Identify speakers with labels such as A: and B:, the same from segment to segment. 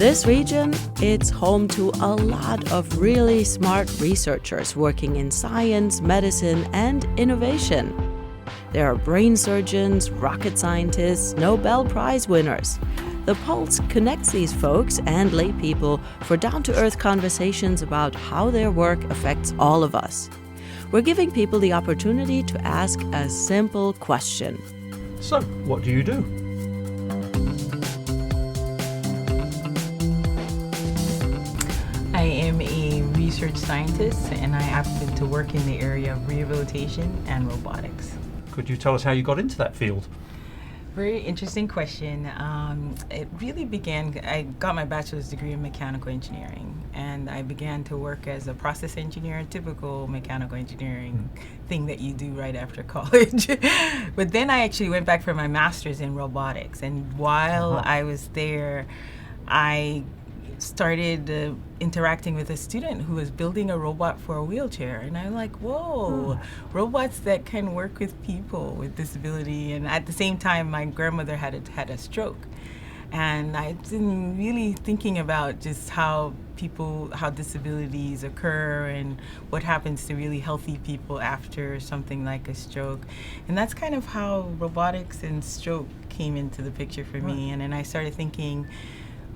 A: This region, it's home to a lot of really smart researchers working in science, medicine, and innovation. There are brain surgeons, rocket scientists, Nobel Prize winners. The Pulse connects these folks and lay people for down-to-earth conversations about how their work affects all of us. We're giving people the opportunity to ask a simple question.
B: So, what do you do?
C: I am a research scientist and I happen to work in the area of rehabilitation and robotics.
B: Could you tell us how you got into that field?
C: Very interesting question. It really began, I got my bachelor's degree in mechanical engineering and I began to work as a process engineer, typical mechanical engineering thing that you do right after college. But then I actually went back for my master's in robotics, and while I was there, I started interacting with a student who was building a robot for a wheelchair, and I'm like, whoa, robots that can work with people with disability. And at the same time, my grandmother had a stroke, and I've been really thinking about just how disabilities occur and what happens to really healthy people after something like a stroke. And that's kind of how robotics and stroke came into the picture for me. And then I started thinking,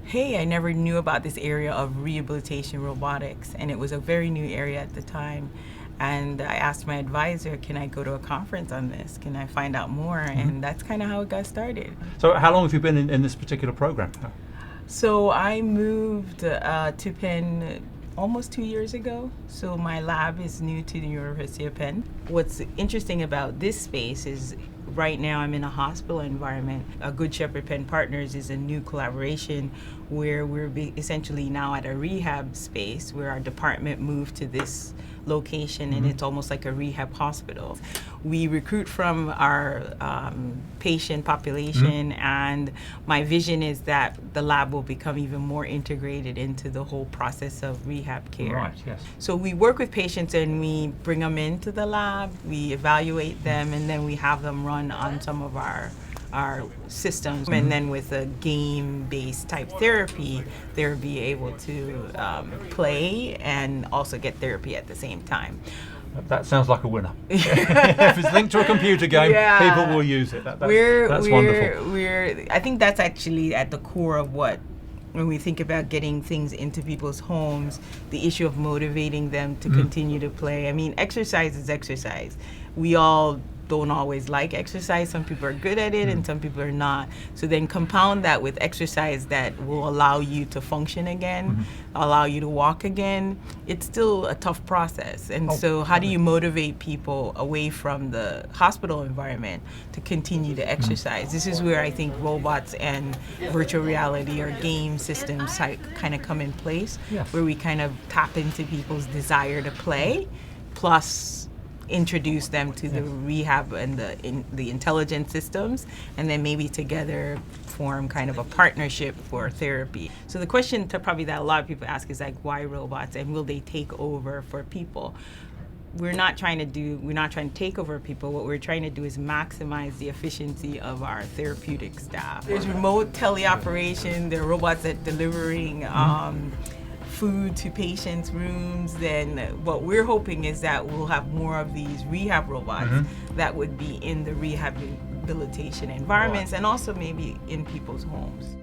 C: hey, I never knew about this area of rehabilitation robotics, and it was a very new area at the time. And I asked my advisor, can I go to a conference on this? Can I find out more? And that's kind of how it got started.
B: So how long have you been in this particular program?
C: So I moved to Penn almost 2 years ago. So my lab is new to the University of Penn. What's interesting about this space is right now I'm in a hospital environment. Good Shepherd Penn Partners is a new collaboration where we're essentially now at a rehab space where our department moved to this location, and it's almost like a rehab hospital. We recruit from our patient population, and my vision is that the lab will become even more integrated into the whole process of rehab care.
B: Right, yes.
C: So we work with patients and we bring them into the lab, we evaluate them, and then we have them run on some of our systems. And then with a game-based type therapy, they'll be able to play and also get therapy at the same time.
B: That sounds like a winner. If it's linked to a computer game, people will use it. That's wonderful.
C: I think that's actually at the core of what, when we think about getting things into people's homes, the issue of motivating them to continue to play. I mean, exercise is exercise. We all don't always like exercise. Some people are good at it and some people are not. So then compound that with exercise that will allow you to function again, allow you to walk again. It's still a tough process. And so how do you motivate people away from the hospital environment to continue to exercise? This is where I think robots and virtual reality or game systems kind of come in place, where we kind of tap into people's desire to play, plus introduce them to the rehab and the intelligent systems, and then maybe together form kind of a partnership for therapy. So the question probably that a lot of people ask is like, why robots, and will they take over for people? We're not trying to take over people. What we're trying to do is maximize the efficiency of our therapeutic staff. There's remote teleoperation, there are robots that delivering food to patients' rooms. Then what we're hoping is that we'll have more of these rehab robots that would be in the rehabilitation environments and also maybe in people's homes.